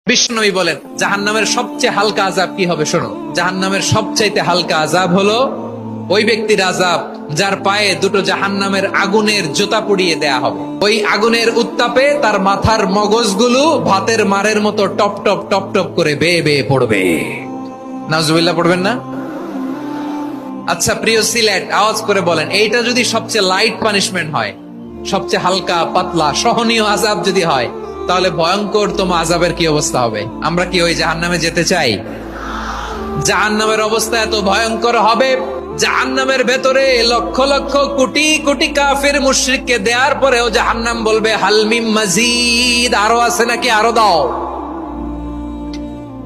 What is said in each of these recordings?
বিষ্ণুই বলেন জাহান্নামের সবচেয়ে হালকা আযাব কি হবে শোনো। জাহান্নামের সবচাইতে হালকা আযাব হলো ওই ব্যক্তির আযাব যার পায়ে দুটো জাহান্নামের আগুনের জুতা পুড়িয়ে দেয়া হবে। ওই আগুনের উত্তাপে তার মাথার মগজগুলো ভাতের মারের মতো টপ টপ টপ টপ করে বেয়ে বেয়ে পড়বে। নাউজুবিল্লাহ পড়বেন না? আচ্ছা প্রিয় সিলেট, আওয়াজ করে বলেন, এইটা যদি সবচেয়ে লাইট পানিশমেন্ট হয়, সবচেয়ে হালকা পাতলা সহনীয় আযাব যদি হয়, তাহলে ভয়ঙ্কর তোমার আযাবের কি অবস্থা হবে? আমরা কি ওই জাহান্নামে যেতে চাই? জাহান্নামের অবস্থা এত ভয়ঙ্কর হবে, জাহান্নামের ভেতরে লক্ষ লক্ষ কোটি কোটি কাফির মুশরিককে দেওয়ার পরেও জাহান্নাম বলবে হাল মিন মাজিদ, আরো আছে নাকি, আরো দাও।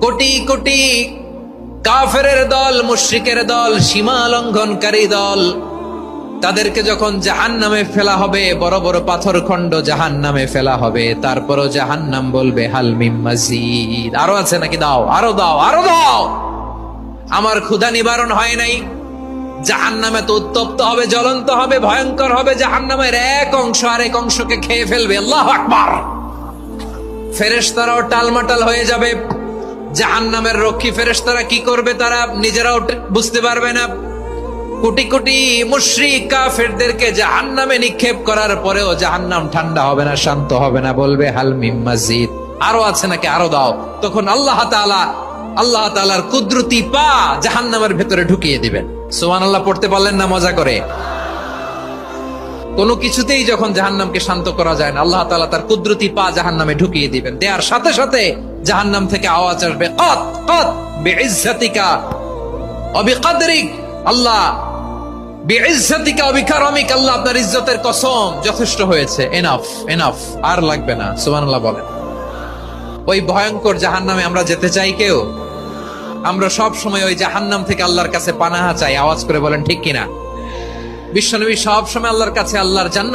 কোটি কোটি কাফেরের দল, মুশরিকের দল, সীমা লঙ্ঘনকারী দল, তাদেরকে যখন জাহান্নামে ফেলা হবে, বড় বড় পাথর খণ্ড জাহান্নামে ফেলা হবে, তারপরও জাহান্নাম বলবে হাল মিন মাজিদ, আরো আছে নাকি, দাও, আরো দাও, আরো দাও। আমার ক্ষুধা নিবারণ হয় নাই। জাহান্নামে তো উত্তপ্ত হবে, জ্বলন্ত হবে, ভয়ঙ্কর হবে। জাহান্নামের এক অংশ আরেক অংশকে খেয়ে ফেলবে। আল্লাহু আকবার। ফেরেশতারাও টালমাটাল হয়ে যাবে। জাহান্নামের রক্ষী ফেরেশতারা কি করবে তারা নিজেরাও বুঝতে পারবে না। কোটি কোটি মুশরিক কাফেরদেরকে জাহান্নামে নিক্ষেপ করার পরেও জাহান্নাম ঠান্ডা হবে না, শান্ত হবে না, বলবে হাল মিন মাজিদ, আরো আছে নাকি, আরো দাও। তখন আল্লাহ তাআলার কুদরতি পা জাহান্নামের ভেতরে ঢুকিয়ে দিবেন। সুবহানাল্লাহ পড়তে পারলেন না মজা করে? কোনো কিছুতেই যখন জাহান্নামকে শান্ত করা যায় না, আল্লাহ তাআলা তার কুদরতি পা জাহান্নামে ঢুকিয়ে দিবেন। দেয়ার সাথে সাথে জাহান্নাম থেকে আওয়াজ আসবে, কত কত বিইজ্জাতিকা ওয়া বিকদরিক, আল্লাহ বিইজ্জাতিকা ওয়া বিকারমিক, আল্লাহ আপনার ইজ্জতের কসম, যথেষ্ট হয়েছে, এনাফ এনাফ, আর লাগবে না। সুবহানাল্লাহ বলেন। ওই ভয়ঙ্কর জাহান্নামে আমরা যেতে চাই কেউ? আমরা সব সময় ওই জাহান্নাম থেকে আল্লাহর কাছে পানাহা চাই। আওয়াজ করে বলেন ঠিক কিনা? বিশ্বনবী সব সময় আল্লাহর কাছে আল্লাহর জান্নাত